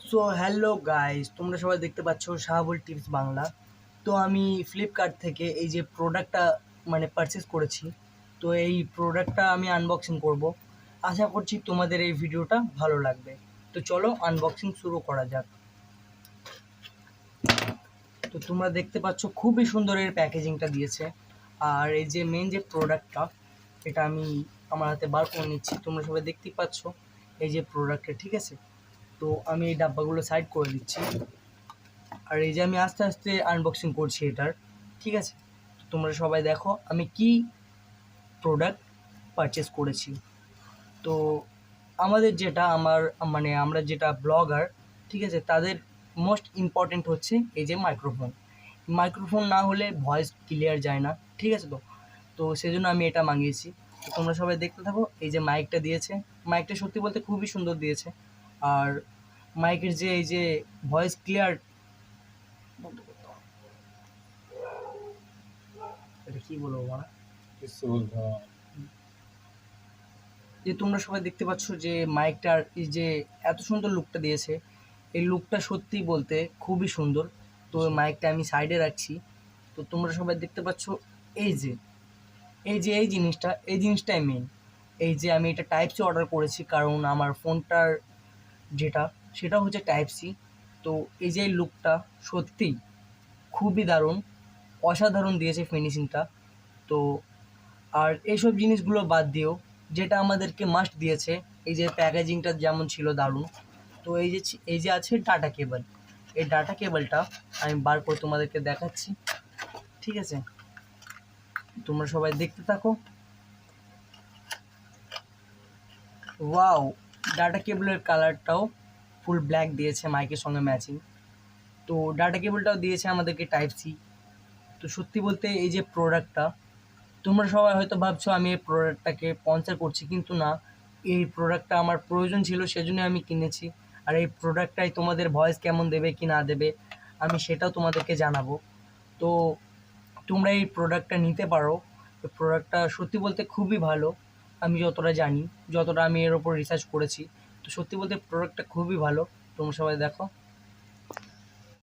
So hello guys, তোমরা সবাই দেখতে পাচ্ছ শাহাবুল টিপস বাংলা। তো আমি ফ্লিপকার্ট থেকে এই যে প্রোডাক্টটা পারচেস করেছি। তো এই প্রোডাক্টটা আমি আনবক্সিং করব। আশা করছি তোমাদের এই ভিডিওটা ভালো লাগবে। তো চলো আনবক্সিং শুরু করা যাক। তো তোমরা দেখতে পাচ্ছ খুবই সুন্দর এর প্যাকেজিংটা দিয়েছে। আর এই যে মেন যে প্রোডাক্টটা, এটা আমি আমার হাতে বার করে নিচ্ছি। তোমরা সবাই দেখতেই পাচ্ছ এই যে প্রোডাক্টটা, ঠিক আছে। তো আমি এই ডাব্বাগুলো সাইড করে দিচ্ছি। আর এই যে আমি আস্তে আস্তে আনবক্সিং করছি এটার, ঠিক আছে। তো তোমরা সবাই দেখো আমি কি প্রোডাক্ট পারচেস করেছি। তো আমাদের যেটা আমরা যেটা ব্লগার, ঠিক আছে, তাদের মোস্ট ইম্পর্টেন্ট হচ্ছে এই যে মাইক্রোফোন। মাইক্রোফোন না হলে ভয়েস ক্লিয়ার যায় না, ঠিক আছে। তো তো সেজন্য আমি এটা মাঙিয়েছি। তো তোমরা সবাই দেখতে থাকো। এই যে মাইকটা দিয়েছে, মাইকটা সত্যি বলতে খুবই সুন্দর দিয়েছে। আর মাইকের যে এই যে ভয়েস ক্লিয়ার, এটা কি বলবো মানে, যে তোমরা সবাই দেখতে পাচ্ছ যে মাইকটার এই যে এত সুন্দর লুকটা দিয়েছে, এই লুকটা সত্যি বলতে খুবই সুন্দর। তো মাইকটা আমি সাইডে রাখছি। তো তোমরা সবাই দেখতে পাচ্ছ এই যে এই জিনিসটাই মেন। এই যে আমি এটা টাইপ সি অর্ডার করেছি, কারণ আমার ফোনটার যেটা সেটা হচ্ছে টাইপ সি। তো এই যে লুকটা সত্যিই খুবই দারুণ, অসাধারণ দিয়েছে ফিনিশিংটা। তো আর এইসব জিনিসগুলো বাদ দিয়েও যেটা আমাদেরকে মাস্ট দিয়েছে, এই যে প্যাকেজিংটা যেমন ছিল দারুণ। তো এই যে আছে ডাটা কেবল। এই ডাটা কেবলটা আমি বার করে তোমাদেরকে দেখাচ্ছি, ঠিক আছে। তোমরা সবাই দেখতে থাকো। ওয়াও, ডাটা কেবলের কালারটাও ফুল ব্ল্যাক দিয়েছে মাইকের সঙ্গে ম্যাচিং। তো ডাটা কেবলটাও দিয়েছে আমাদেরকে টাইপ সি। তো সত্যি বলতে এই যে প্রোডাক্টটা, তোমরা সবাই হয়তো ভাবছো আমি এই প্রোডাক্টটাকে স্পন্সর করছি, কিন্তু না। এই প্রোডাক্টটা আমার প্রয়োজন ছিল, সেজন্য আমি কিনেছি। আর এই প্রোডাক্টটাই তোমাদের ভয়েস কেমন দেবে কি না দেবে আমি সেটাও তোমাদেরকে জানাবো। তো তোমরা এই প্রোডাক্টটা নিতে পারো। এই প্রোডাক্টটা সত্যি বলতে খুবই ভালো। আমি যতটা জানি, যতটা আমি এর ওপর রিসার্চ করেছি, তো সত্যি বলতে প্রোডাক্টটা খুবই ভালো। তোমরা সবাই দেখো।